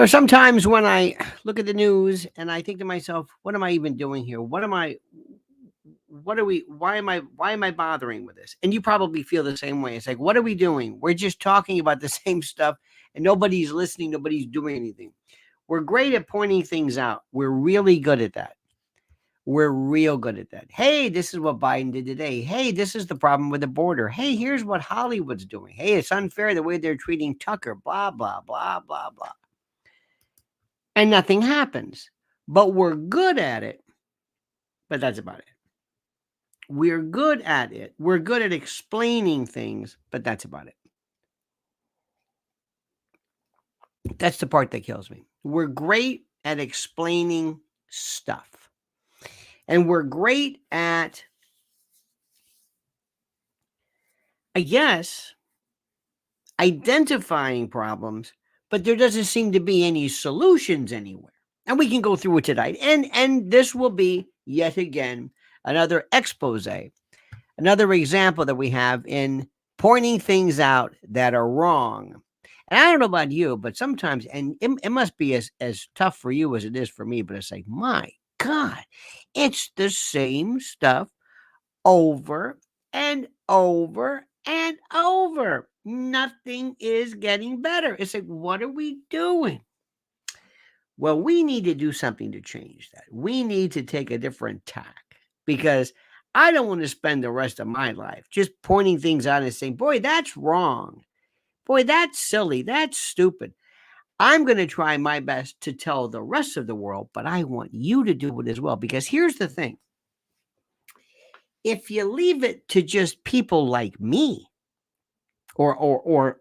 Sometimes when I look at the news and I think to myself, what am I even doing here? Why am I bothering with this? And you probably feel the same way. It's like, what are we doing? We're just talking about the same stuff and nobody's listening, nobody's doing anything. We're great at pointing things out. We're really good at that. We're real good at that. Hey, this is what Biden did today. Hey, this is the problem with the border. Hey, here's what Hollywood's doing. Hey, it's unfair the way they're treating Tucker, blah, blah, blah, blah, blah. And nothing happens. But we're good at it. But that's about it. We're good at it. We're good at explaining things, but that's about it. That's the part that kills me. We're great at explaining stuff. And we're great at, I guess, identifying problems, but there doesn't seem to be any solutions anywhere. And we can go through it tonight. And this will be, yet again, another expose, another example that we have in pointing things out that are wrong. And I don't know about you, but sometimes, and it must be as tough for you as it is for me, but it's like, my God, it's the same stuff over and over and over. Nothing is getting better. It's like, what are we doing? Well, we need to do something to change that. We need to take a different tack because I don't want to spend the rest of my life just pointing things out and saying, boy, that's wrong. Boy, that's silly. That's stupid. I'm going to try my best to tell the rest of the world, but I want you to do it as well. Because here's the thing. If you leave it to just people like me or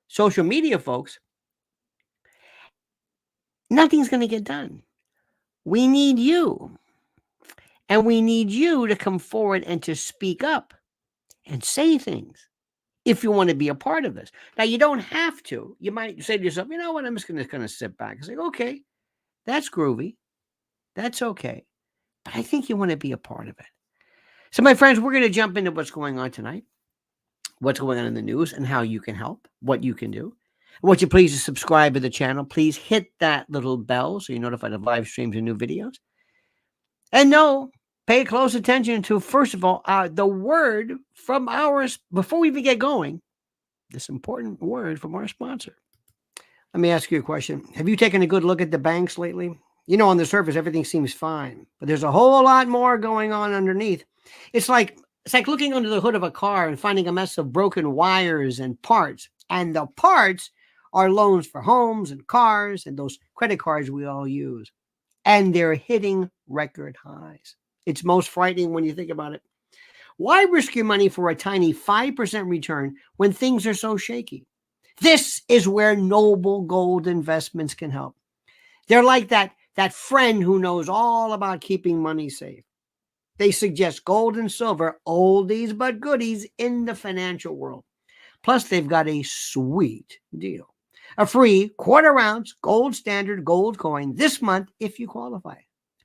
social media folks, nothing's going to get done. We need you. And we need you to come forward and to speak up and say things if you want to be a part of this. Now, you don't have to. You might say to yourself, you know what, I'm just going to kind of sit back and say, okay, that's groovy. That's okay. But I think you want to be a part of it. So, my friends, we're going to jump into what's going on tonight, what's going on in the news, and how you can help, what you can do. I want you please to subscribe to the channel. Please hit that little bell so you're notified of live streams and new videos. And no, pay close attention to, first of all, the word from ours, before we even get going, this important word from our sponsor. Let me ask you a question. Have you taken a good look at the banks lately? You know, on the surface, everything seems fine, but there's a whole lot more going on underneath. It's like looking under the hood of a car and finding a mess of broken wires and parts. And the parts are loans for homes and cars and those credit cards we all use. And they're hitting record highs. It's most frightening when you think about it. Why risk your money for a tiny 5% return when things are so shaky? This is where Noble Gold Investments can help. They're like that friend who knows all about keeping money safe. They suggest gold and silver, oldies but goodies in the financial world. Plus, they've got a sweet deal. A free quarter-ounce gold standard gold coin this month if you qualify.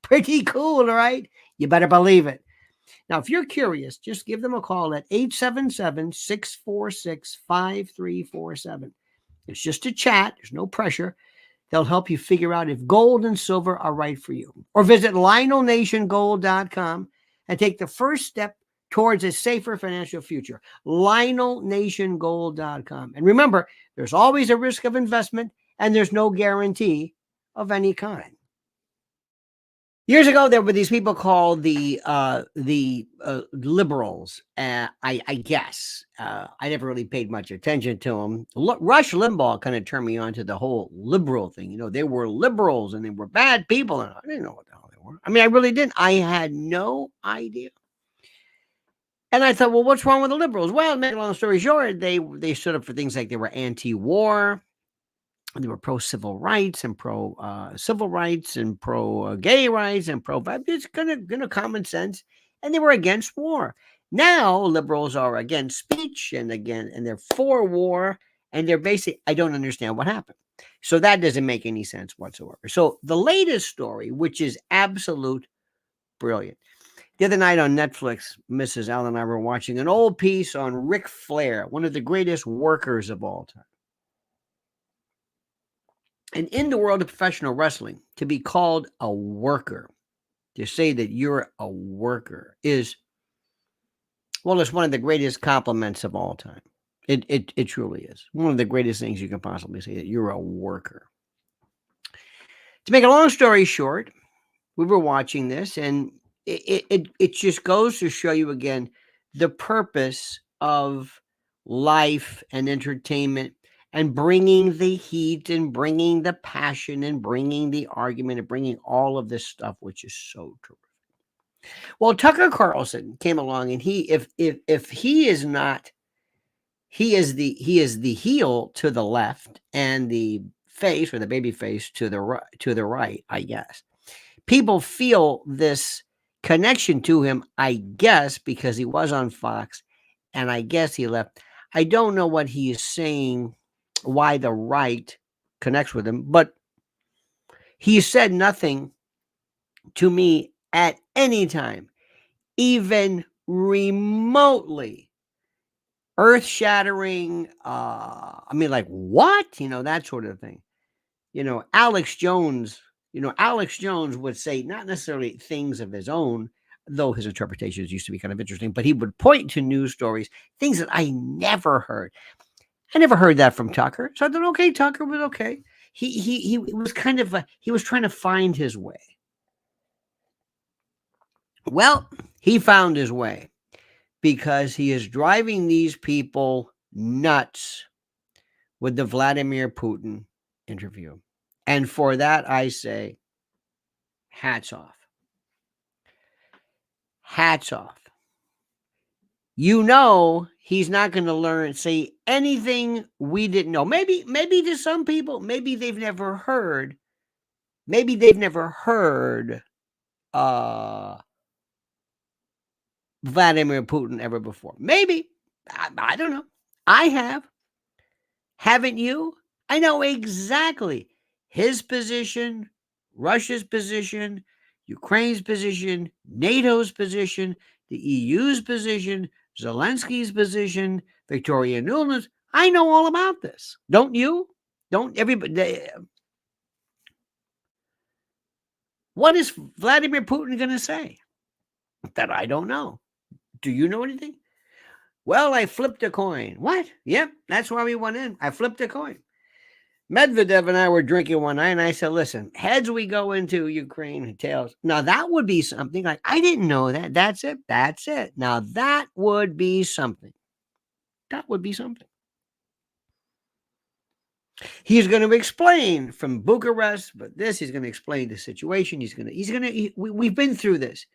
Pretty cool, right? You better believe it. Now, if you're curious, just give them a call at 877-646-5347. It's just a chat. There's no pressure. They'll help you figure out if gold and silver are right for you. Or visit LionelNationGold.com and take the first step towards a safer financial future. LionelNationGold.com. And remember, there's always a risk of investment and there's no guarantee of any kind. Years ago, there were these people called the liberals. I guess I never really paid much attention to them. Rush Limbaugh kind of turned me on to the whole liberal thing. You know, they were liberals and they were bad people, and I didn't know what the hell they were. I mean, I really didn't. I had no idea. And I thought, well, what's wrong with the liberals? Well, to make a long story short, they stood up for things like they were anti-war. They were pro-civil rights and pro-civil rights and pro-gay rights and it's kind of common sense. And they were against war. Now liberals are against speech and they're for war. And they're basically, I don't understand what happened. So that doesn't make any sense whatsoever. So the latest story, which is absolute brilliant. The other night on Netflix, Mrs. Allen and I were watching an old piece on Ric Flair, one of the greatest workers of all time. And in the world of professional wrestling, to be called a worker, to say that you're a worker is, well, it's one of the greatest compliments of all time. It truly is. One of the greatest things you can possibly say, that you're a worker. To make a long story short, we were watching this, and it just goes to show you again the purpose of life and entertainment, and bringing the heat and bringing the passion and bringing the argument and bringing all of this stuff, which is so terrific. Well, Tucker Carlson came along, and if he is not, he is the heel to the left and the face, or the baby face, to the right, I guess. People feel this connection to him, I guess, because he was on Fox, and I guess he left. I don't know what he is saying, why the right connects with him, but he said nothing to me at any time, even remotely earth-shattering. I mean, like, what? That sort of thing. Alex Jones would say not necessarily things of his own, though his interpretations used to be kind of interesting, but he would point to news stories, things that I never heard. I never heard that from Tucker. So I thought, okay, Tucker was okay. He was kind of he was trying to find his way. Well, he found his way, because he is driving these people nuts with the Vladimir Putin interview. And for that, I say, hats off. Hats off. He's not going to say anything we didn't know. Maybe to some people, maybe they've never heard Vladimir Putin ever before. Maybe. I don't know. I have. Haven't you? I know exactly his position, Russia's position, Ukraine's position, NATO's position, the EU's position, Zelensky's position, Victoria Nuland's. I know all about this. Don't you? Don't everybody? What is Vladimir Putin going to say? That I don't know. Do you know anything? Well, I flipped a coin. What? Yep, that's why we went in. I flipped a coin. Medvedev and I were drinking one night, and I said, listen, heads we go into Ukraine, and tails. Now, that would be something. Like, I didn't know that. That's it. That's it. Now, that would be something. That would be something. He's going to explain from Bucharest, but he's going to explain the situation. We've been through this.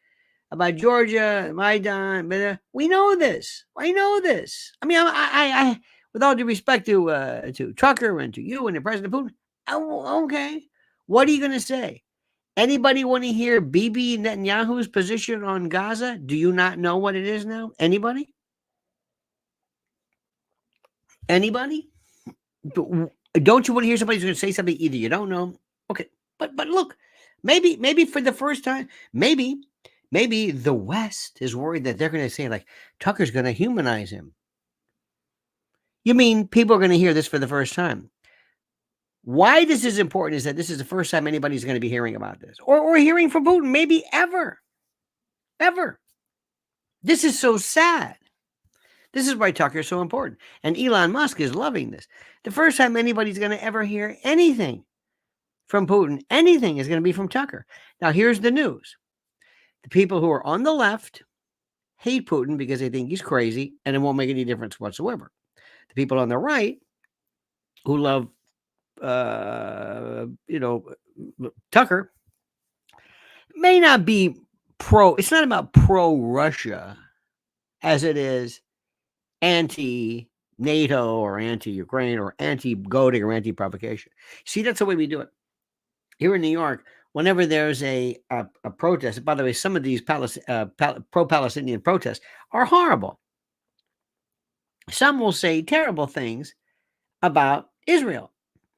About Georgia, Maidan, but we know this. I know this. I mean, I with all due respect to Tucker and to you and to President Putin, okay. What are you going to say? Anybody want to hear Bibi Netanyahu's position on Gaza? Do you not know what it is now? Anybody? Anybody? Don't you want to hear somebody who's going to say something either you don't know? Okay, but look, maybe for the first time, maybe the West is worried that they're going to say, like, Tucker's going to humanize him. You mean people are going to hear this for the first time? Why this is important is that this is the first time anybody's going to be hearing about this, or hearing from Putin, maybe ever. This is so sad. This is why Tucker is so important. And Elon Musk is loving this. The first time anybody's going to ever hear anything from Putin, anything, is going to be from Tucker. Now, here's the news. The people who are on the left hate Putin because they think he's crazy and it won't make any difference whatsoever. The people on the right who love, Tucker may not be it's not about pro-Russia as it is anti-NATO or anti-Ukraine or anti-goading or anti-provocation. See, that's the way we do it. Here in New York, whenever there's a protest, by the way, some of these pro-Palestinian protests are horrible. Some will say terrible things about Israel.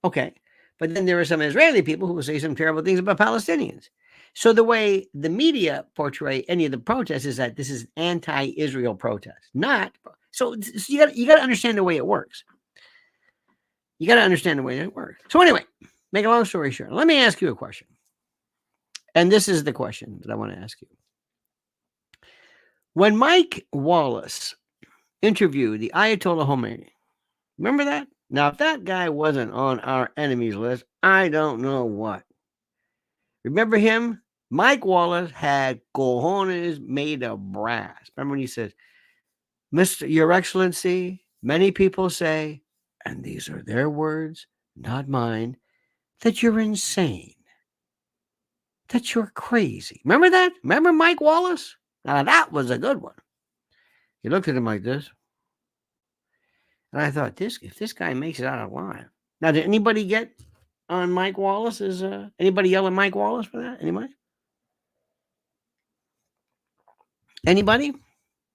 Okay. But then there are some Israeli people who will say some terrible things about Palestinians. So the way the media portray any of the protests is that this is an anti-Israel protest. So you got to understand the way it works. So anyway, Make a long story short, let me ask you a question. And this is the question that I want to ask you. When Mike Wallace interviewed the Ayatollah Khomeini, remember that? Now, if that guy wasn't on our enemies list, I don't know what. Remember him? Mike Wallace had cojones made of brass. Remember when he said, Mr. Your Excellency, many people say, and these are their words, not mine, that you're insane, that you're crazy. Remember that? Remember Mike Wallace? Now, that was a good one. He looked at him like this. And I thought, if this guy makes it out alive. Now, did anybody get on Mike Wallace's? Anybody yell at Mike Wallace for that? Anybody? Anybody?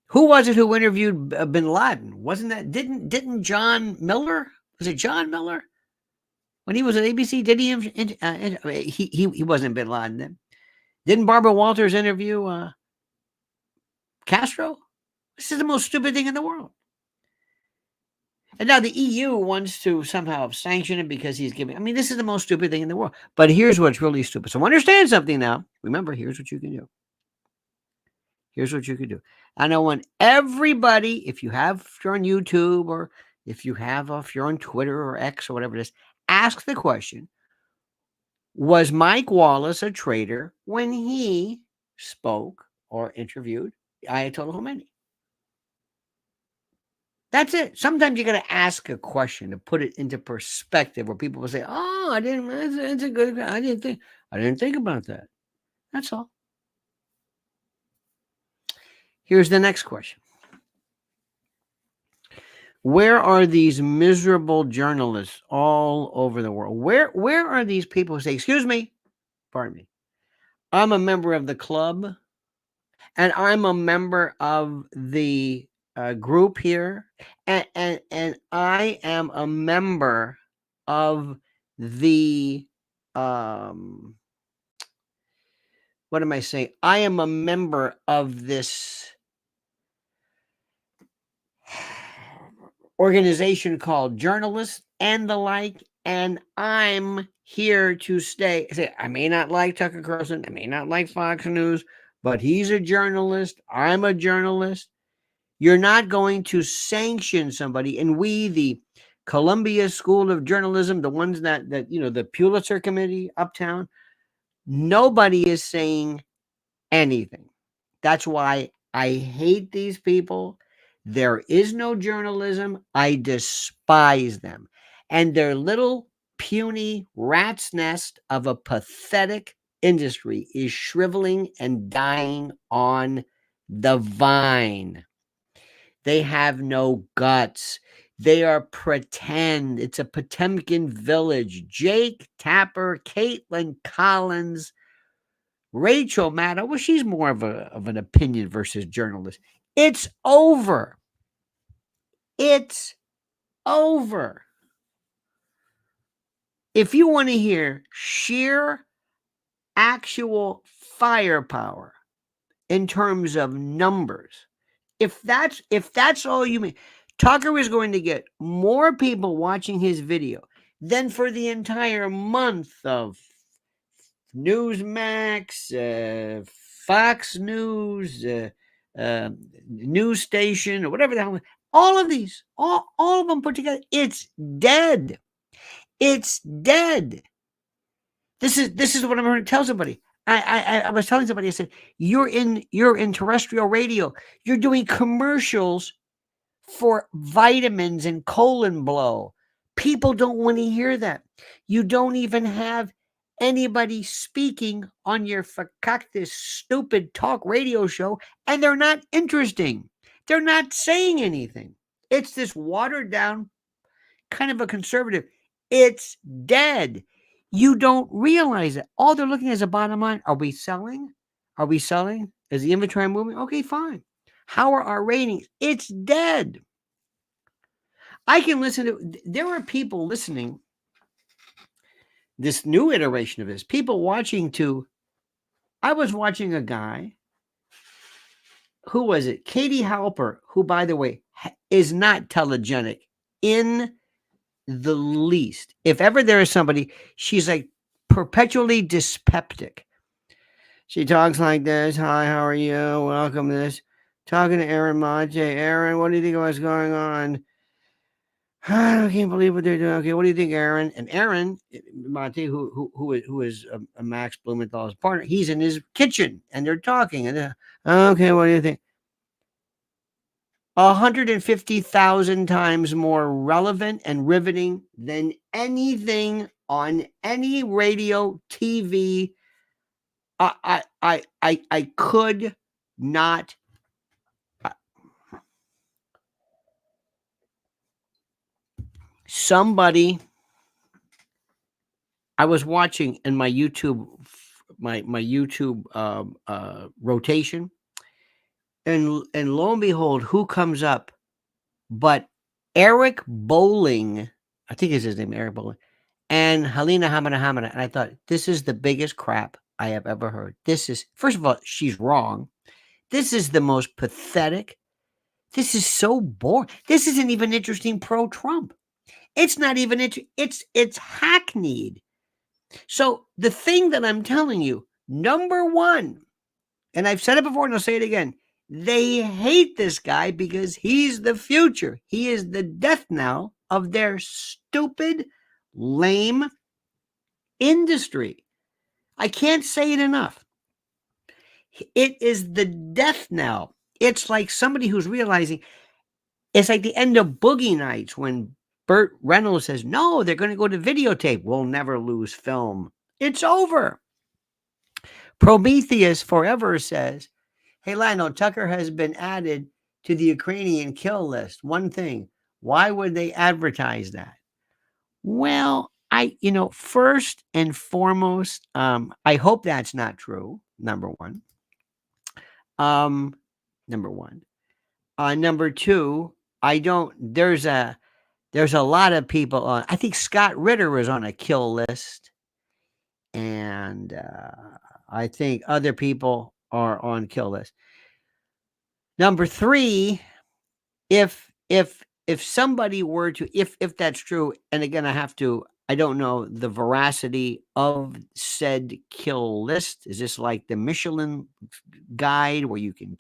Who was it who interviewed Bin Laden? Wasn't that didn't John Miller? Was it John Miller when he was at ABC? Did he wasn't Bin Laden then? Didn't Barbara Walters interview Castro? This is the most stupid thing in the world. And now the EU wants to somehow sanction him because he's giving. I mean, this is the most stupid thing in the world. But here's what's really stupid. So understand something now. Remember, here's what you can do. Here's what you can do. And I want everybody, if you're on YouTube or if you're on Twitter or X or whatever it is, ask the question, was Mike Wallace a traitor when he spoke or interviewed Ayatollah Khomeini? That's it. Sometimes you got to ask a question to put it into perspective where people will say, oh, it's a good, I didn't think about that. That's all. Here's the next question. Where are these miserable journalists all over the world? Where are these people who say, excuse me, pardon me, I'm a member of the club and I'm a member of the group here and I am a member of the what am I saying? I am a member of this organization called Journalists and the like, and I'm here to stay. I may not like Tucker Carlson, I may not like Fox News, but he's a journalist. I'm a journalist. You're not going to sanction somebody, and we, the Columbia School of Journalism, the ones that the Pulitzer Committee uptown, nobody is saying anything. That's why I hate these people. There is no journalism. I despise them. And their little puny rat's nest of a pathetic industry is shriveling and dying on the vine. They have no guts. They are pretend. It's a Potemkin village. Jake Tapper, Caitlin Collins, Rachel Maddow. Well, she's more of an opinion versus journalist. It's over. It's over. If you want to hear sheer actual firepower in terms of numbers, if that's all you mean, Tucker is going to get more people watching his video than for the entire month of Newsmax, Fox News, News Station, or whatever the hell. All of these, all of them put together, it's dead. It's dead. This is what I'm going to tell somebody. I was telling somebody, I said, you're in terrestrial radio. You're doing commercials for vitamins and colon blow. People don't want to hear that. You don't even have anybody speaking on your this stupid talk radio show, and they're not interesting. They're not saying anything. It's this watered down kind of a conservative. It's dead. You don't realize it. All they're looking at is a bottom line. Are we selling? Are we selling? Is the inventory moving? Okay, fine. How are our ratings? It's dead. I can listen to, there are people listening, this new iteration of this, people watching I was watching a guy, who was it? Katie Halper, who, by the way, is not telegenic in the least. If ever there is somebody, she's like perpetually dyspeptic. She talks like this. Hi, how are you? Welcome to this. Talking to Aaron Monte. Aaron, what do you think of what's going on? I can't believe what they're doing. Okay, what do you think, Aaron? And Aaron Monte, who is a Max Blumenthal's partner, he's in his kitchen and they're talking. And okay, what do you think? 150,000 times more relevant and riveting than anything on any radio, TV. I could not. Somebody, I was watching in my YouTube, my YouTube rotation, and lo and behold, who comes up but Eric Bowling? I think is his name, Eric Bowling, and Helena Hamada. And I thought, this is the biggest crap I have ever heard. This is, first of all, she's wrong. This is the most pathetic. This is so boring. This isn't even interesting pro-Trump. It's not even it's hackneyed. So the thing that I'm telling you, number one, and I've said it before and I'll say it again, they hate this guy because he's the future. He is the death knell of their stupid, lame industry. I can't say it enough. It is the death knell. It's like somebody who's realizing, it's like the end of Boogie Nights when Burt Reynolds says, no, they're going to go to videotape. We'll never lose film. It's over. Prometheus Forever says, hey, Lionel, Tucker has been added to the Ukrainian kill list. One thing, why would they advertise that? Well, first and foremost, I hope that's not true. Number one. Number two, there's a lot of people on, I think Scott Ritter was on a kill list, and I think other people are on kill list. Number three, if somebody were to, if that's true, and again, I don't know the veracity of said kill list. Is this like the Michelin guide where you can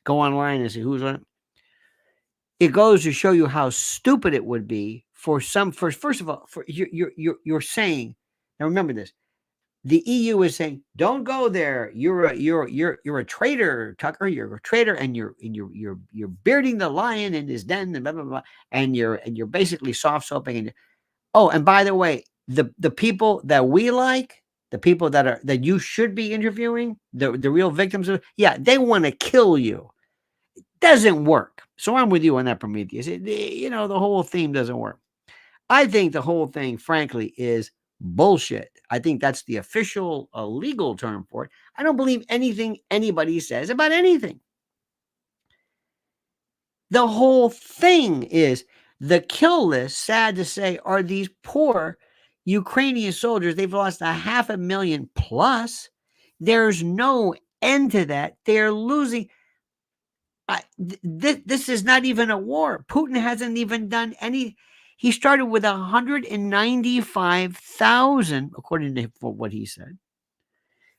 go online and see who's on it? It goes to show you how stupid it would be first of all, for you're saying, now remember this, the EU is saying, don't go there. You're a traitor, Tucker. You're a traitor, and you're bearding the lion in his den, and blah blah blah. And you're basically soft soaping. And by the way, the people that we like, the people that you should be interviewing, the real victims of, they want to kill you. It doesn't work. So I'm with you on that, Prometheus. The whole theme doesn't work. I think the whole thing, frankly, is bullshit. I think that's the official legal term for it. I don't believe anything anybody says about anything. The whole thing is the kill list, sad to say, are these poor Ukrainian soldiers. They've lost 500,000 plus. There's no end to that. They're losing. This is not even a war. Putin hasn't even done any. He started with 195,000, according to what he said.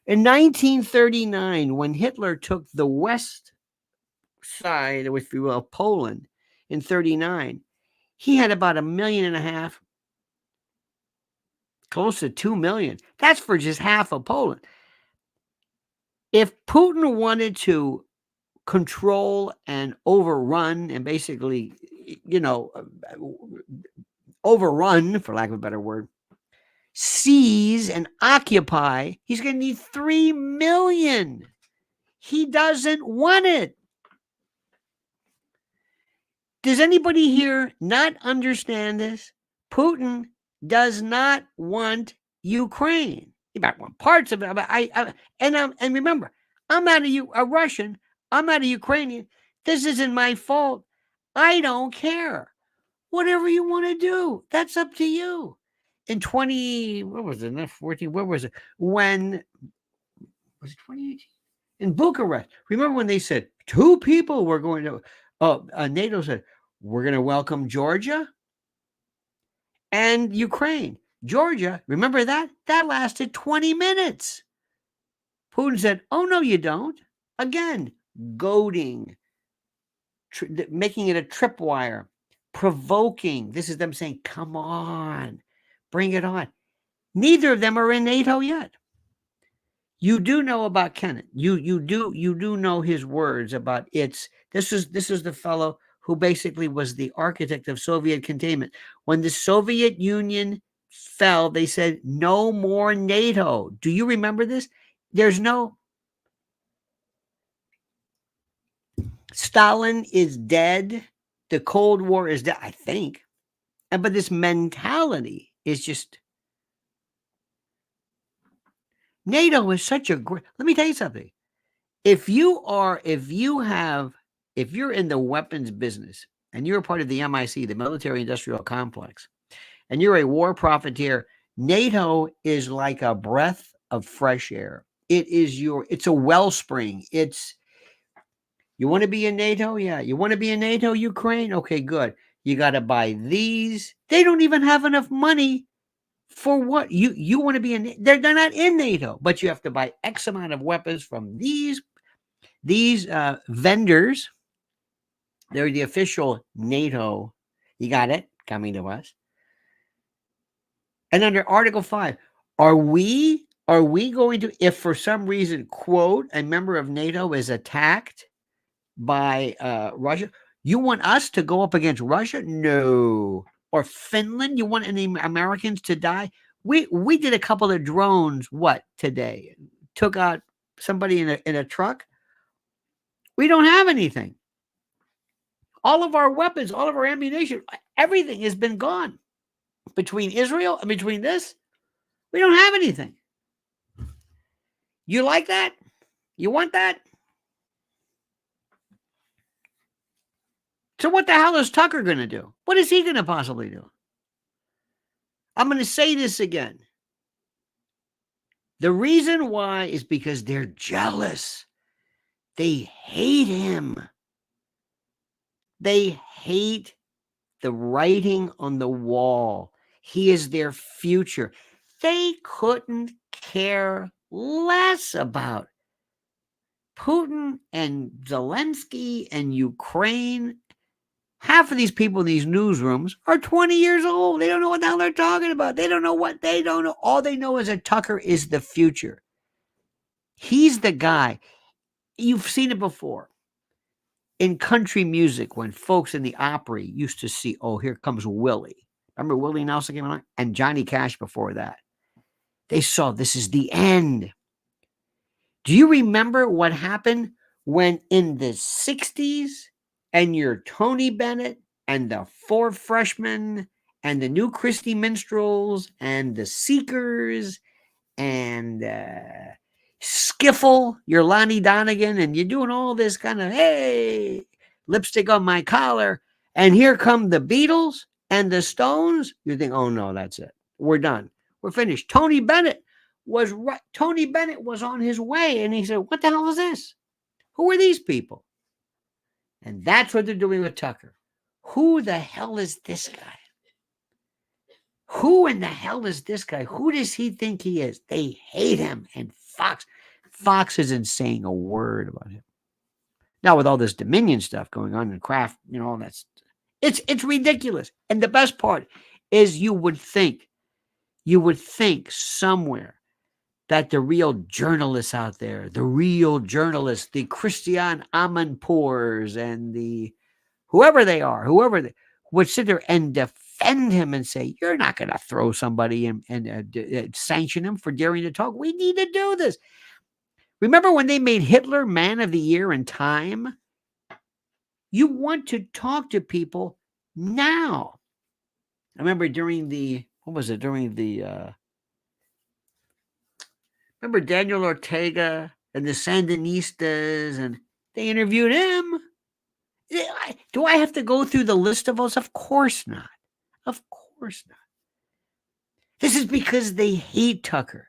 In 1939, when Hitler took the west side, if you will, Poland, in 39, he had about 1.5 million, close to 2 million. That's for just half of Poland. If Putin wanted to control and overrun and basically, overrun, for lack of a better word, seize and occupy, he's going to need 3 million. He doesn't want it. Does anybody here not understand this? Putin does not want Ukraine. He might want parts of it. And remember, I'm not a Russian. I'm not a Ukrainian. This isn't my fault. I don't care. Whatever you want to do, that's up to you. In 14, where was it? When was it 2018? In Bucharest. Remember when they said 2 people were going to, NATO said, we're going to welcome Georgia? and Ukraine. Georgia, remember that? That lasted 20 minutes. Putin said, oh, no, you don't. Again, goading, making it a tripwire, provoking. This is them saying, come on, bring it on. Neither of them are in NATO yet. You do know about Kenneth. You do know his words about this is the fellow who basically was the architect of Soviet containment. When the Soviet Union fell, they said no more NATO. Do you remember this? There's no Stalin is dead. The Cold War is dead, I think. But this mentality is just NATO is such a great. Let me tell you something. If you're in the weapons business and you're a part of the MIC, the military industrial complex, and you're a war profiteer, NATO is like a breath of fresh air. It's a wellspring. You want to be in NATO? Yeah. You want to be in NATO, Ukraine? Okay, good. You got to buy these. They don't even have enough money for what you want to be in. They're not in NATO, but you have to buy X amount of weapons from these vendors. They're the official NATO. You got it? Coming to us. And under Article 5, are we going to, if for some reason, quote, a member of NATO is attacked by Russia, you want us to go up against Russia? No. Or Finland? You want any Americans to die? We did a couple of drones, today? Took out somebody in a truck. We don't have anything. All of our weapons, all of our ammunition, everything has been gone. Between Israel and between this, we don't have anything. You like that? You want that? So what the hell is Tucker going to do? What is he going to possibly do? I'm going to say this again. The reason why is because they're jealous. They hate him. They hate the writing on the wall. He is their future. They couldn't care less about Putin and Zelensky and Ukraine. Half of these people in these newsrooms are 20 years old. They don't know what the hell they're talking about. They don't know. All they know is that Tucker is the future. He's the guy. You've seen it before. In country music, when folks in the Opry used to see, oh, here comes Willie. Remember Willie Nelson came along? And Johnny Cash before that. They saw this is the end. Do you remember what happened when in the 60s and your Tony Bennett and the Four Freshmen and the New Christy Minstrels and the Seekers and Skiffle, your Lonnie Donegan, and you're doing all this kind of, hey, lipstick on my collar, and here come the Beatles and the Stones, you think, oh no, that's it. We're done. We're finished. Tony Bennett was on his way, and he said, what the hell is this? Who are these people? And that's what they're doing with Tucker. Who the hell is this guy? Who in the hell is this guy? Who does he think he is? They hate him. And Fox isn't saying a word about him. Now, with all this Dominion stuff going on in Kraft, it's ridiculous. And the best part is you would think somewhere that the real journalists out there, the Christian Amanpours and the whoever they would sit there and defend him and say, you're not going to throw somebody and sanction him for daring to talk. We need to do this. Remember when they made Hitler Man of the Year in Time? You want to talk to people now. I remember remember Daniel Ortega and the Sandinistas, and they interviewed him. Do I have to go through the list of those? Of course not. Of course not. This is because they hate Tucker,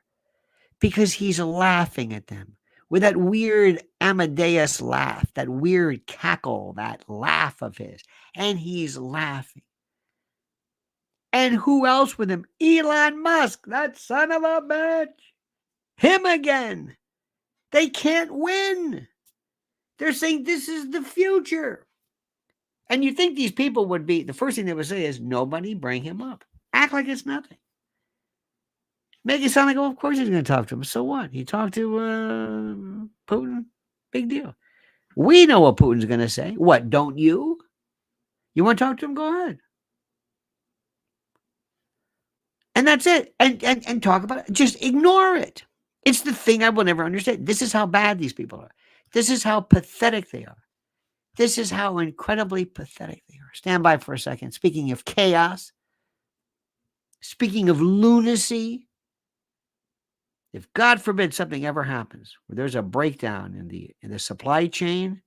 because he's laughing at them with that weird Amadeus laugh, that weird cackle, that laugh of his, and he's laughing. And who else with him? Elon Musk, that son of a bitch. Him again. They can't win. They're saying this is the future. And you think these people would be, the first thing they would say is, nobody bring him up. Act like it's nothing. Make it sound like, oh, of course he's going to talk to him. So what? He talked to Putin? Big deal. We know what Putin's going to say. What, don't you? You want to talk to him? Go ahead. And that's it. And talk about it. Just ignore it. It's the thing I will never understand. This is how bad these people are. This is how pathetic they are. This is how incredibly pathetic they are. Stand by for a second. Speaking of chaos, speaking of lunacy, if God forbid something ever happens where there's a breakdown in the supply chain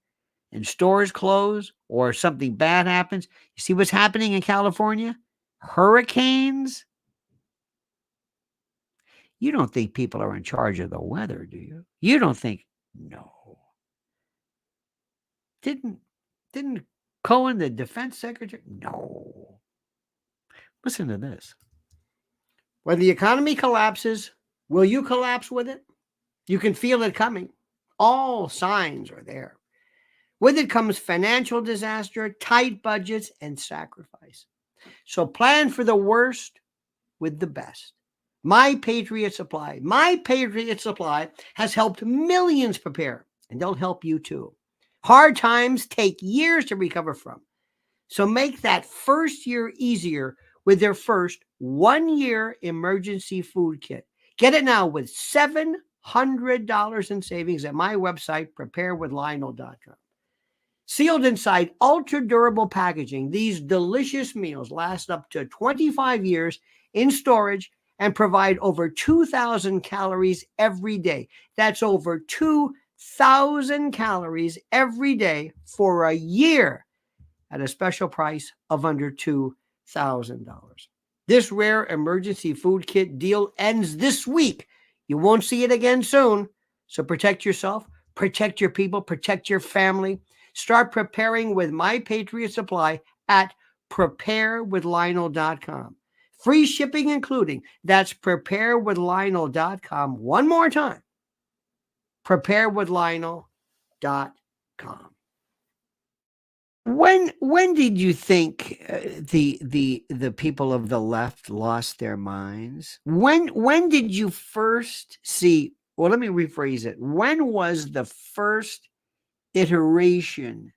and stores close or something bad happens, you see what's happening in California? Hurricanes. You don't think people are in charge of the weather, do you? You don't think, no. Didn't Cohen, the defense secretary? No. Listen to this. When the economy collapses, will you collapse with it? You can feel it coming. All signs are there. With it comes financial disaster, tight budgets, and sacrifice. So plan for the worst with the best. My Patriot Supply. My Patriot Supply has helped millions prepare, and they'll help you too. Hard times take years to recover from. So make that first year easier with their first 1-year emergency food kit. Get it now with $700 in savings at my website, preparedwithlionel.com. Sealed inside ultra-durable packaging, these delicious meals last up to 25 years in storage and provide over 2,000 calories every day. That's over 2,000 calories every day for a year at a special price of under $2,000. This rare emergency food kit deal ends this week. You won't see it again soon. So protect yourself, protect your people, protect your family. Start preparing with My Patriot Supply at preparedwithlionel.com. Free shipping including. That's preparedwithlionel.com. One more time. preparedwithlionel.com. When did you think the people of the left lost their minds? When did you first see? Well, let me rephrase it. When was the first iteration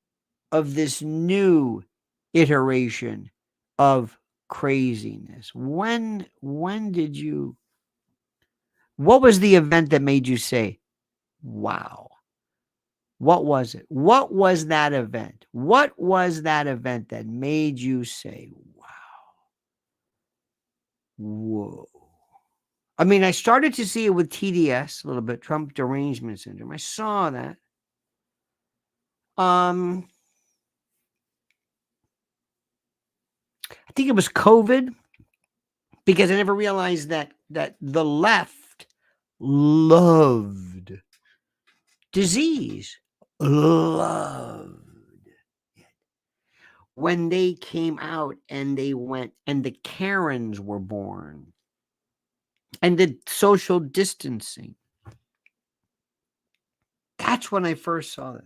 of this new iteration of craziness? When did you? What was the event that made you say, "Wow"? What was it? What was that event? What was that event that made you say, wow, whoa? I mean, I started to see it with TDS a little bit, Trump derangement syndrome. I saw that. I think it was COVID because I never realized that the left loved disease. Loved it. When they came out and they went and the Karens were born and the social distancing. That's when I first saw it.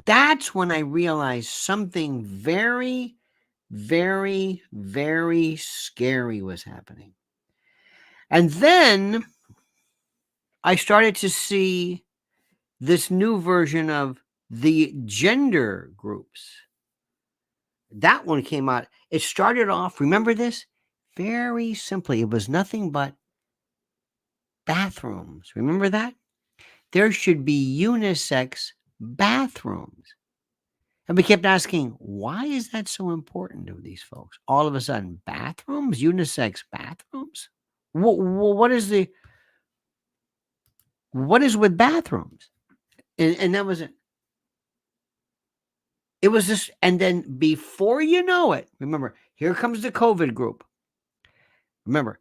That's when I realized something very, very, very scary was happening. And then I started to see this new version of the gender groups. That one came out. It started off, remember this? Very simply. It was nothing but bathrooms. Remember that? There should be unisex bathrooms. And we kept asking, why is that so important to these folks? All of a sudden, bathrooms, unisex bathrooms? What is with bathrooms? And that was it. It was just, and then before you know it, remember, here comes the COVID group. Remember,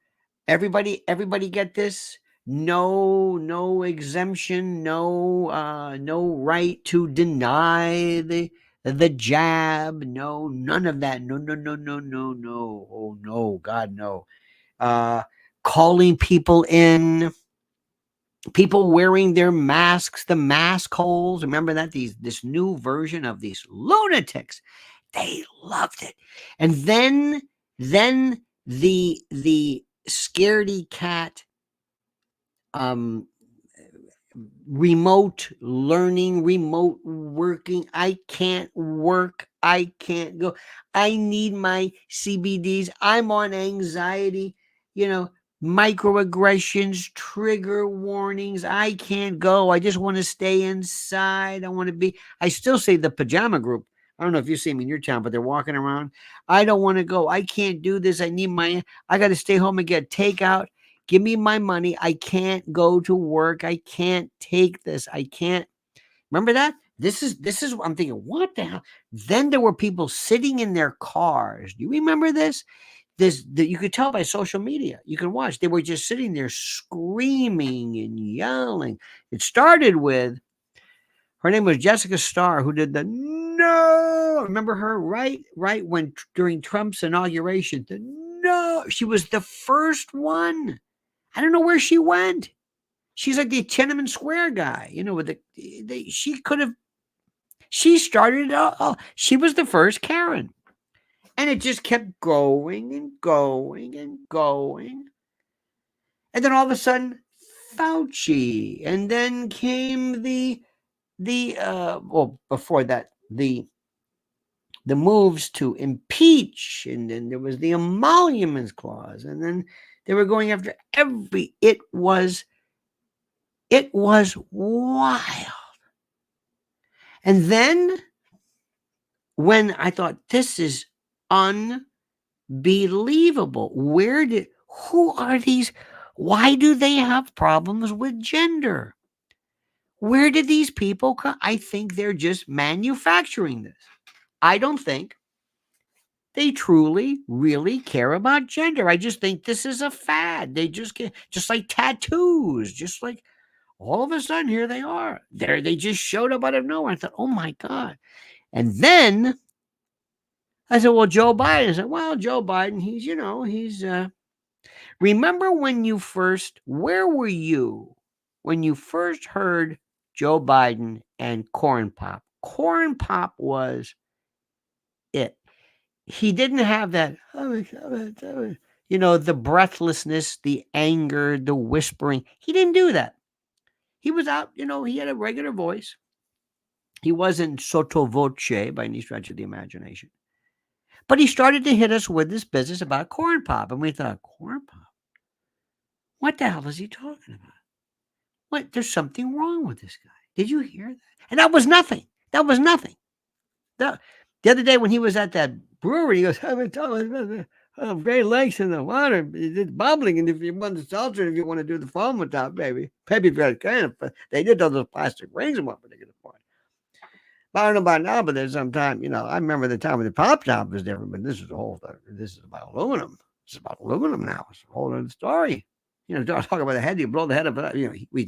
everybody get this? No exemption, no right to deny the the jab. No, none of that. No, no, no, no, no, no. Oh, no, God, no. Calling people in, people wearing their masks, the mask holes. Remember that? This new version of these lunatics. They loved it. And then the scaredy cat remote learning, remote working. I can't work. I can't go. I need my CBDs. I'm on anxiety, microaggressions, trigger warnings. I can't go. I just want to stay inside. I still say the pajama group. I don't know if you see them in your town, but they're walking around. I don't want to go. I can't do this. I got to stay home and get takeout. Give me my money. I can't go to work. I can't take this. I can't. Remember that? This is I'm thinking, what the hell? Then there were people sitting in their cars. Do you remember this? That you could tell by social media. You can watch. They were just sitting there screaming and yelling. It started with, her name was Jessica Starr, who did the no. Remember her? Right when during Trump's inauguration. The no. She was the first one. I don't know where she went. She's like the Tiananmen Square guy, with she started it all. She was the first Karen. And it just kept going and going and going. And then all of a sudden, Fauci. And then came before that, the moves to impeach. And then there was the emoluments clause. And then they were going after it was wild. And then when I thought, this is unbelievable. Who are these? Why do they have problems with gender? Where did these people come? I think they're just manufacturing this. I don't think they truly, really care about gender. I just think this is a fad. They just like tattoos, just like all of a sudden, here they are. They just showed up out of nowhere. I thought, oh my God. And then I said, well, Joe Biden. I said, well, Joe Biden, remember where were you when you first heard Joe Biden and Corn Pop? Corn Pop was it. He didn't have that, the breathlessness, the anger, the whispering. He didn't do that. He was out, he had a regular voice. He wasn't sotto voce by any stretch of the imagination. But he started to hit us with this business about Corn Pop. And we thought, Corn Pop? What the hell is he talking about? What? There's something wrong with this guy. Did you hear that? And that was nothing. The other day when he was at that brewery, he goes, I've been telling Great Lakes in the water. It's bubbling. And if you want the seltzer, if you want to do the foam on top, baby, very kind of. They did those plastic rings in one particular point. But I don't know about now, but there's some time, I remember the time when the pop top was different, but this is a whole thing. This is about aluminum. It's about aluminum now. It's a whole other story. Talk about the head, you blow the head of it. We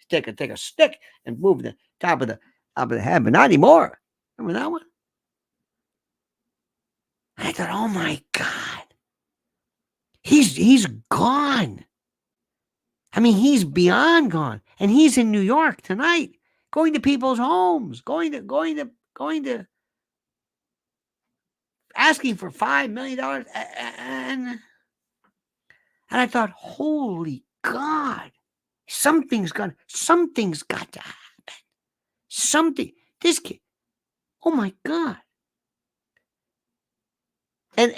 take a stick and move the top of the head, but not anymore. Remember that one? I thought, oh my God. He's gone. I mean, he's beyond gone. And he's in New York tonight, going to people's homes, going to asking for $5 million. And I thought, holy God, something's got to happen. This kid, oh my God. And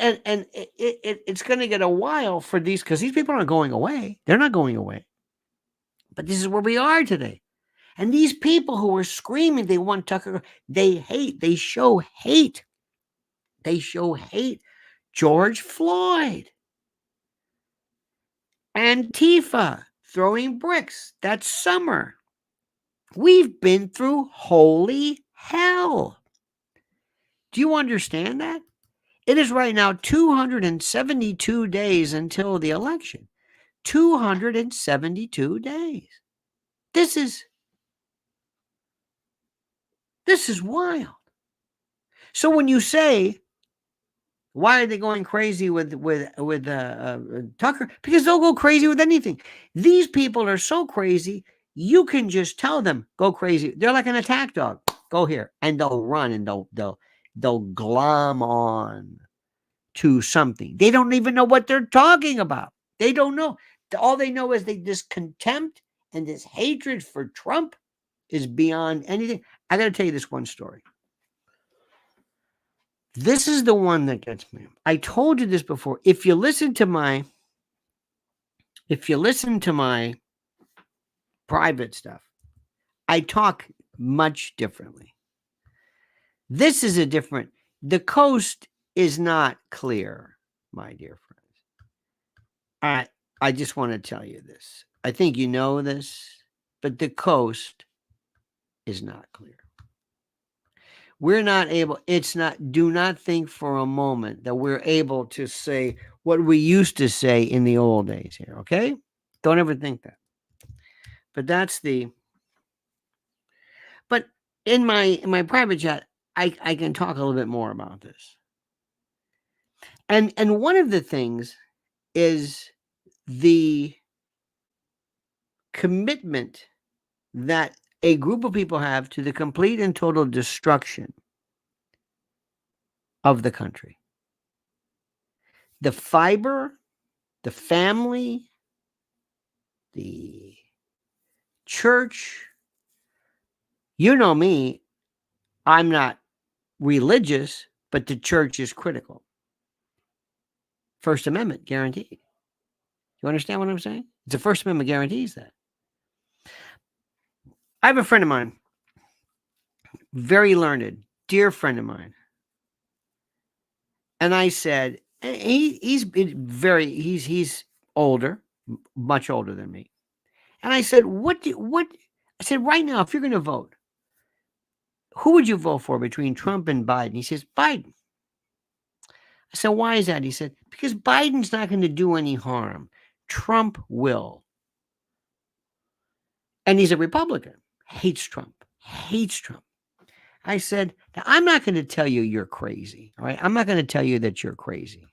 it's going to get a while for these, because these people aren't going away. They're not going away. But this is where we are today. And these people who are screaming, they want Tucker, they show hate. They show hate. George Floyd. Antifa throwing bricks. That summer. We've been through holy hell. Do you understand that? It is right now 272 days until the election. 272 days. This is wild. So when you say, why are they going crazy with Tucker? Because they'll go crazy with anything. These people are so crazy, you can just tell them, go crazy. They're like an attack dog. Go here. And they'll run and they'll glom on to something. They don't even know what they're talking about. They don't know. All they know is this contempt and this hatred for Trump is beyond anything. I got to tell you this one story. This is the one that gets me. I told you this before. If you listen to my private stuff, I talk much differently. This is a different. The coast is not clear, my dear friends. I just want to tell you this. I think you know this, but the coast is not clear. We're not able, do not think for a moment that we're able to say what we used to say in the old days here, okay? Don't ever think that. But but in my private chat, I can talk a little bit more about this. And one of the things is the commitment that a group of people have to the complete and total destruction of the country. The fiber, the family, the church. You know me, I'm not religious, but the church is critical. First Amendment guaranteed. You understand what I'm saying? The First Amendment guarantees that. I have a friend of mine, very learned, dear friend of mine. And I said, he's older, much older than me. And I said, I said, right now, if you're going to vote, who would you vote for between Trump and Biden? He says, Biden. I said, why is that? He said, because Biden's not going to do any harm. Trump will. And he's a Republican. Hates Trump. I said, now, I'm not going to tell you you're crazy. All right. I'm not going to tell you that you're crazy.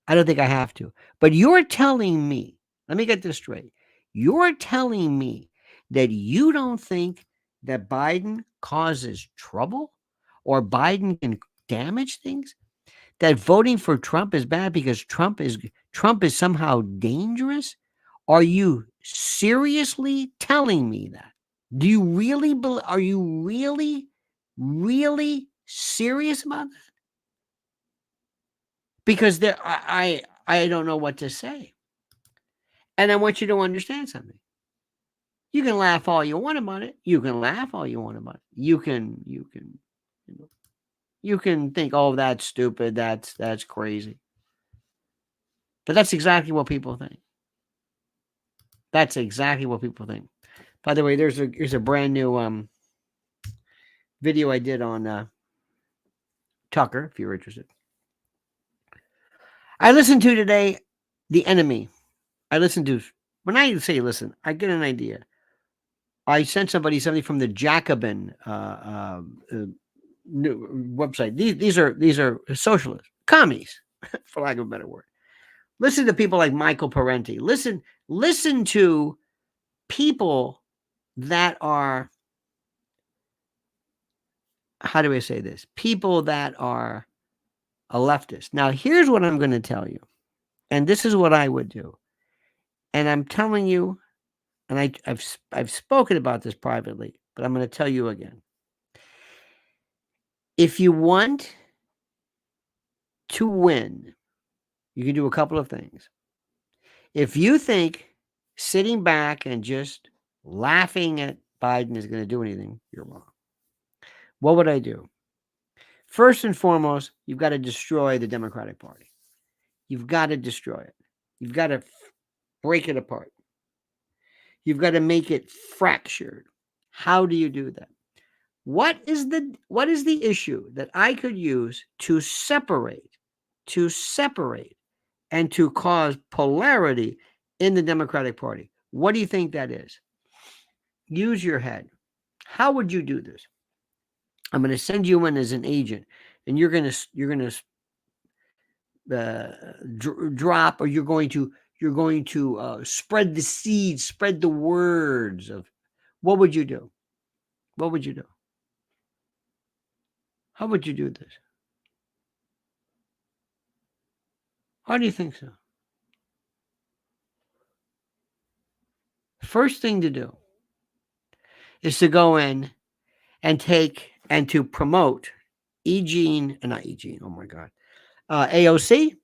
I don't think I have to. But you're telling me, let me get this straight. You're telling me that you don't think that Biden causes trouble or Biden can damage things? That voting for Trump is bad because Trump is somehow dangerous? Are you seriously telling me that? Do you really are you really serious about that? Because I don't know what to say. And I want you to understand something. You can laugh all you want about it. You can think, oh, that's stupid. That's crazy. But that's exactly what people think. That's exactly what people think. By the way, here's a brand new video I did on Tucker, if you're interested. I listened to today The Enemy. When I say listen, I get an idea. I sent something from the Jacobin website. These are socialists, commies, for lack of a better word. Listen to people like Michael Parenti. Listen to people that are, how do I say this? People that are a leftist. Now, here's what I'm going to tell you. And this is what I would do. And I'm telling you, and I've spoken about this privately, but I'm going to tell you again. If you want to win, you can do a couple of things. If you think sitting back and just laughing at Biden is going to do anything, you're wrong. What would I do? First and foremost, you've got to destroy the Democratic Party. You've got to destroy it. You've got to break it apart. You've got to make it fractured. How do you do that? What is the issue that I could use to separate and to cause polarity in the Democratic Party? What do you think that is? Use your head. How would you do this? I'm going to send you in as an agent and you're gonna drop, or you're going to spread the seeds, spread the words of, what would you do? What would you do? How would you do this? How do you think so? First thing to do is to go in and take and to promote not oh my God, AOC,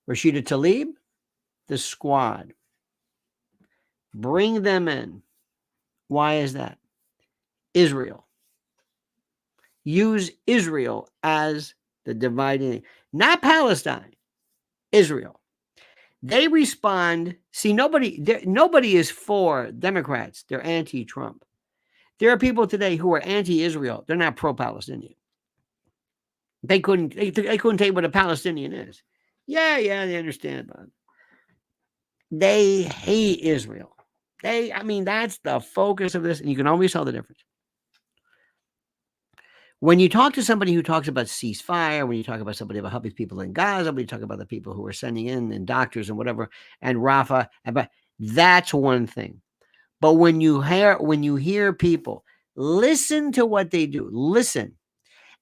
Rashida Tlaib, the squad. Bring them in. Why is that? Israel. Use Israel as the dividing, not Palestine, Israel. They respond. See, nobody is for Democrats. They're anti-Trump. There are people today who are anti-Israel. They're not pro-Palestinian. They couldn't tell you what a Palestinian is. Yeah, they understand about it. They hate Israel. That's the focus of this, and you can always tell the difference. When you talk to somebody who talks about ceasefire, when you talk about somebody about helping people in Gaza, when you talk about the people who are sending in and doctors and whatever, and Rafah, that's one thing. But when you hear people, listen to what they do. Listen.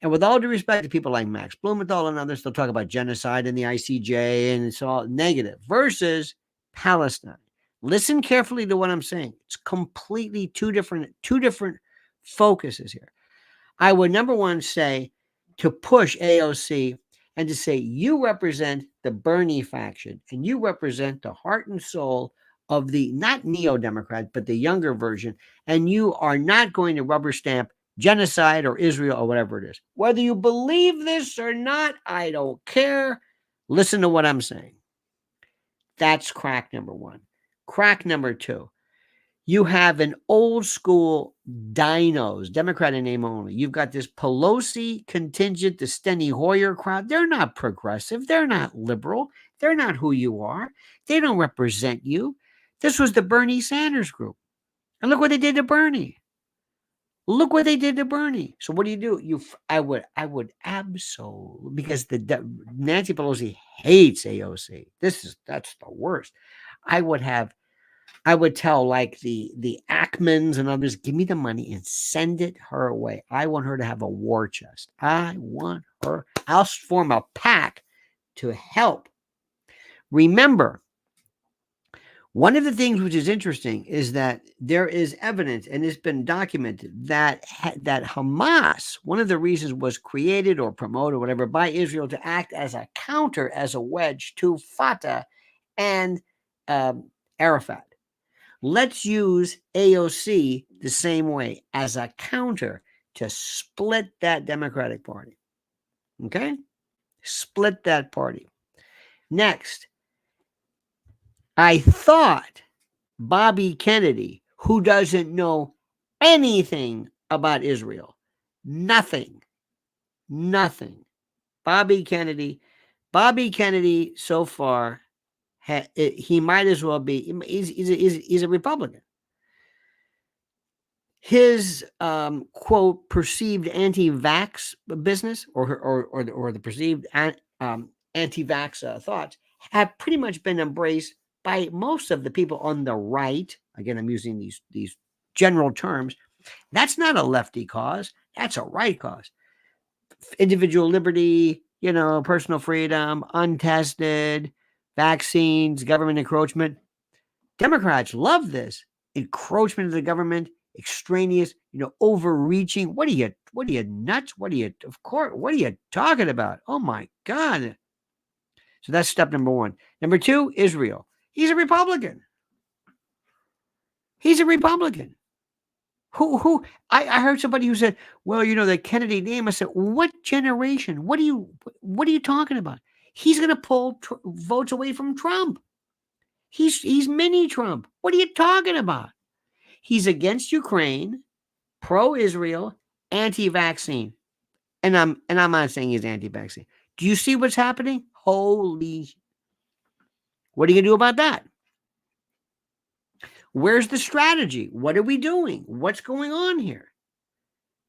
And with all due respect to people like Max Blumenthal and others, they'll talk about genocide in the ICJ, and it's all negative, versus Palestine. Listen carefully to what I'm saying. It's completely two different focuses here. I would, number one, say to push AOC and to say, you represent the Bernie faction, and you represent the heart and soul of the, not neo-Democrat, but the younger version, and you are not going to rubber stamp genocide or Israel or whatever it is. Whether you believe this or not, I don't care. Listen to what I'm saying. That's crack number one. Crack number two. You have an old school dinos, Democrat in name only. You've got this Pelosi contingent, the Steny Hoyer crowd. They're not progressive. They're not liberal. They're not who you are. They don't represent you. This was the Bernie Sanders group. And look what they did to Bernie. Look what they did to Bernie. So what do? I would absolutely, because Nancy Pelosi hates AOC. That's the worst. I would tell, like, the Ackmans and others, give me the money and send it her away. I want her to have a war chest. I'll form a PAC to help. Remember, one of the things which is interesting is that there is evidence, and it's been documented, that Hamas, one of the reasons, was created or promoted or whatever by Israel to act as a counter, as a wedge to Fatah and Arafat. Let's use AOC the same way, as a counter to split that Democratic Party. Okay? Split that party. Next, I thought Bobby Kennedy, who doesn't know anything about Israel, nothing. Bobby Kennedy so far, he might as well be, he's a Republican. His quote perceived anti-vax business, or the perceived anti-vax thoughts, have pretty much been embraced by most of the people on the right. Again, I'm using these general terms. That's not a lefty cause. That's a right cause. Individual liberty, personal freedom, untested, vaccines, government encroachment. Democrats love this. Encroachment of the government, extraneous, overreaching. What are you nuts? What are you talking about? Oh my God. So that's step number one. Number two, Israel. He's a Republican. Who I heard somebody who said, well, the Kennedy name. I said, what generation? What are you talking about? He's going to pull votes away from Trump. He's mini Trump. What are you talking about? He's against Ukraine, pro-Israel, anti-vaccine. And I'm not saying he's anti-vaccine. Do you see what's happening? Holy. What are you going to do about that? Where's the strategy? What are we doing? What's going on here?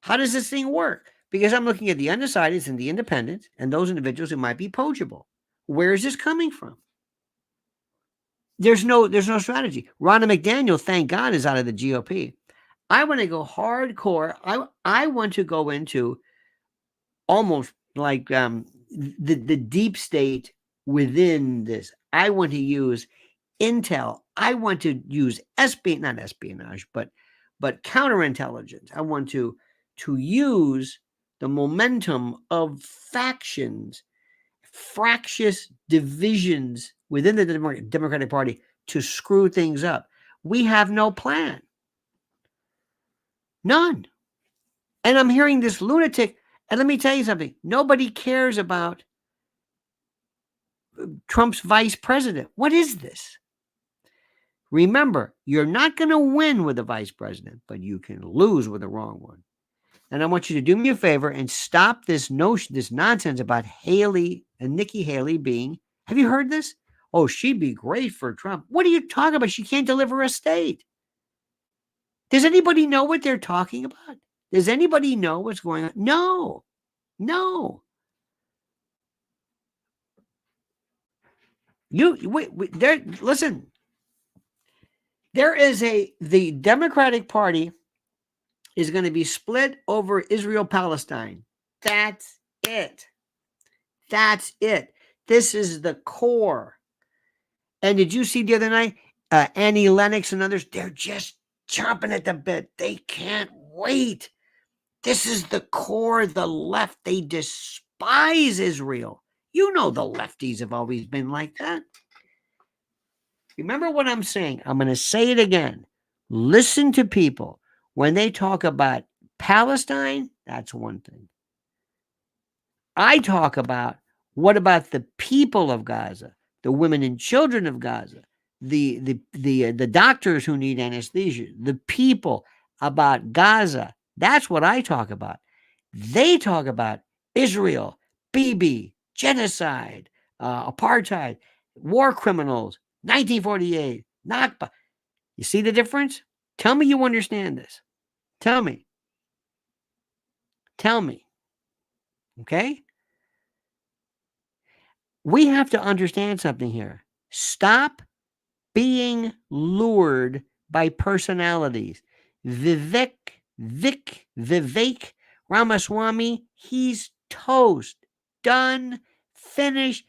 How does this thing work? Because I'm looking at the undecideds and the independents and those individuals who might be poachable. Where is this coming from? There's no strategy. Ronna McDaniel, thank God, is out of the GOP. I want to go hardcore. I want to go into almost like the deep state within this. I want to use intel. I want to use not espionage, but counterintelligence. I want to use the momentum of factions, fractious divisions within the Democratic Party to screw things up. We have no plan. None. And I'm hearing this lunatic, and let me tell you something. Nobody cares about Trump's vice president. What is this? Remember, you're not going to win with a vice president, but you can lose with the wrong one. And I want you to do me a favor and stop this nonsense about Haley and Nikki Haley being, have you heard this? Oh, she'd be great for Trump. What are you talking about? She can't deliver a state. Does anybody know what they're talking about? Does anybody know what's going on? No. Listen. There is the Democratic Party is going to be split over Israel-Palestine. That's it. This is the core. And did you see the other night, Annie Lennox and others, they're just chomping at the bit. They can't wait. This is the core, the left. They despise Israel. You know the lefties have always been like that. Remember what I'm saying. I'm going to say it again. Listen to people. When they talk about Palestine, that's one thing. I talk about, what about the people of Gaza, the women and children of Gaza, the doctors who need anesthesia, the people about Gaza. That's what I talk about. They talk about Israel, Bibi, genocide, apartheid, war criminals, 1948, Nakba. You see the difference? Tell me you understand this. Tell me. Okay? We have to understand something here. Stop being lured by personalities. Vivek Ramaswamy, he's toast. Done. Finished.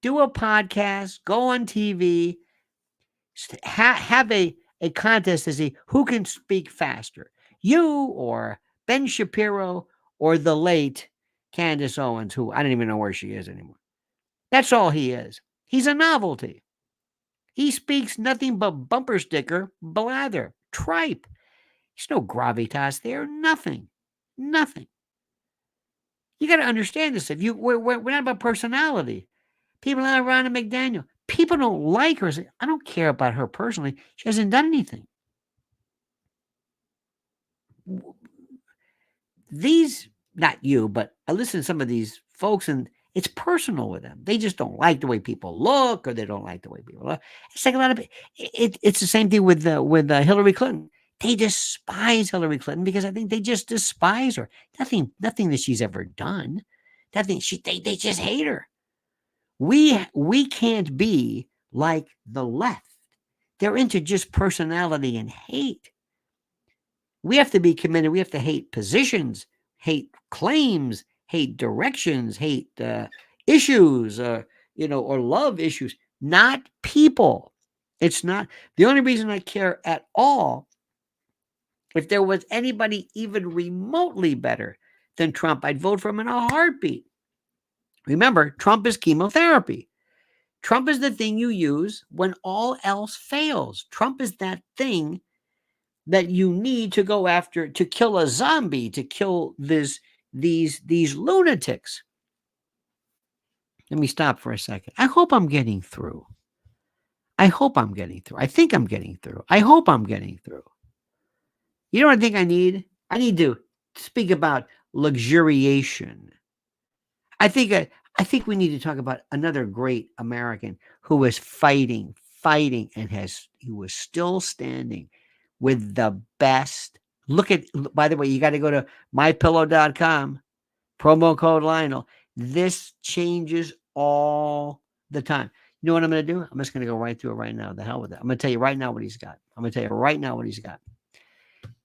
Do a podcast. Go on TV. Have a contest to see who can speak faster. You or Ben Shapiro or the late Candace Owens, who I don't even know where she is anymore. That's all he is. He's a novelty. He speaks nothing but bumper sticker, blather, tripe. There's no gravitas there. Nothing. You got to understand this. We're not about personality. People are around McDaniel. People don't like her. I don't care about her personally. She hasn't done anything. Not you, but I listen to some of these folks, and it's personal with them. They just don't like the way people look, or they don't like the way people look. It's like a lot of it's the same thing with Hillary Clinton. They despise Hillary Clinton because I think they just despise her. Nothing that she's ever done. They just hate her. We can't be like the left. They're into just personality and hate. We have to be committed. We have to hate positions, hate claims, hate directions, hate issues, or love issues, not people. It's not the only reason I care at all. If there was anybody even remotely better than Trump, I'd vote for him in a heartbeat. Remember, Trump is chemotherapy. Trump is the thing you use when all else fails. Trump is that thing that you need to go after to kill a zombie, to kill these lunatics. Let me stop for a second. I hope I'm getting through. I think I'm getting through. I hope I'm getting through. You know what I think I need? I need to speak about luxuriation. I think we need to talk about another great American who was fighting, and he was still standing with the best By the way, you got to go to mypillow.com, promo code Lionel. This changes all the time. You know what I'm going to do? I'm just going to go right through it right now. The hell with it. I'm going to tell you right now what he's got.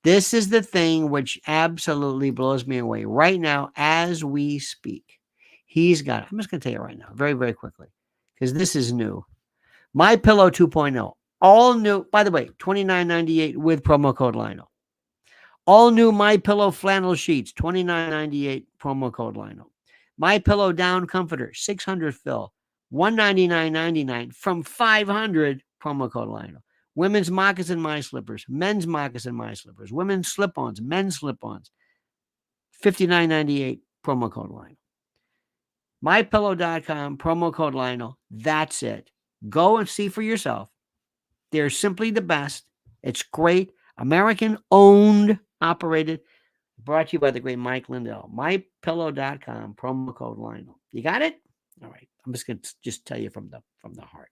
This is the thing which absolutely blows me away right now as we speak. He's got it. I'm just going to tell you right now, very, very quickly, because this is new. My Pillow 2.0, all new. By the way, $29.98 with promo code Lionel. All new My Pillow flannel sheets, $29.98 promo code Lionel. My Pillow down comforter, 600 fill, $199.99 from $500 promo code Lionel. Women's moccasin my slippers, men's moccasin my slippers, women's slip-ons, men's slip-ons, $59.98 promo code Lionel. MyPillow.com, promo code Lionel. That's it. Go and see for yourself. They're simply the best. It's great. American owned, operated, brought to you by the great Mike Lindell. MyPillow.com, promo code Lionel. You got it? All right. I'm just going to just tell you from the heart.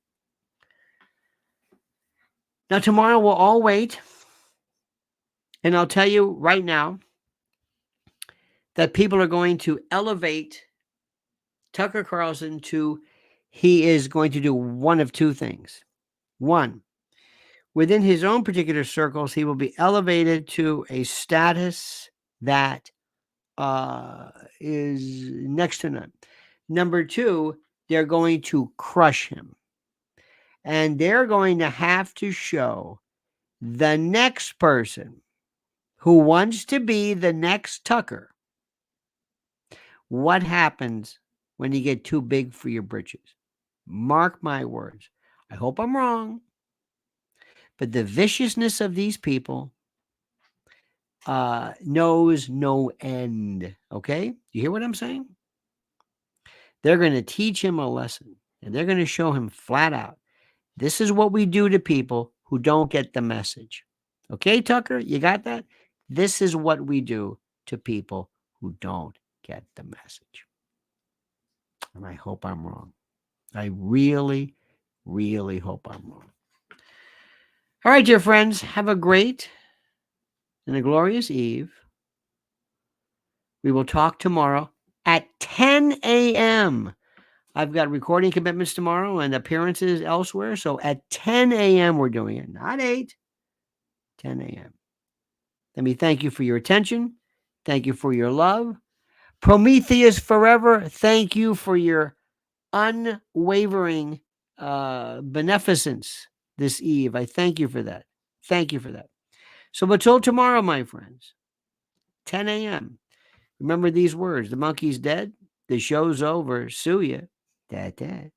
Now, tomorrow we'll all wait. And I'll tell you right now that people are going to elevate Tucker Carlson he is going to do one of two things. One, within his own particular circles, he will be elevated to a status that is next to none. Number two, they're going to crush him. And they're going to have to show the next person who wants to be the next Tucker what happens when you get too big for your britches. Mark my words. I hope I'm wrong. But the viciousness of these people knows no end. Okay? You hear what I'm saying? They're going to teach him a lesson. And they're going to show him flat out. This is what we do to people who don't get the message. Okay, Tucker? You got that? This is what we do to people who don't get the message. And I hope I'm wrong. I really, really hope I'm wrong. All right, dear friends, have a great and a glorious eve. We will talk tomorrow at 10 a.m. I've got recording commitments tomorrow and appearances elsewhere. So at 10 a.m. we're doing it, not 8, 10 a.m. Let me thank you for your attention. Thank you for your love. Prometheus forever. Thank you for your unwavering beneficence this eve. I thank you for that. Thank you for that. So until tomorrow, my friends, 10 a.m. Remember these words. The monkey's dead. The show's over. Sue ya. Da-da.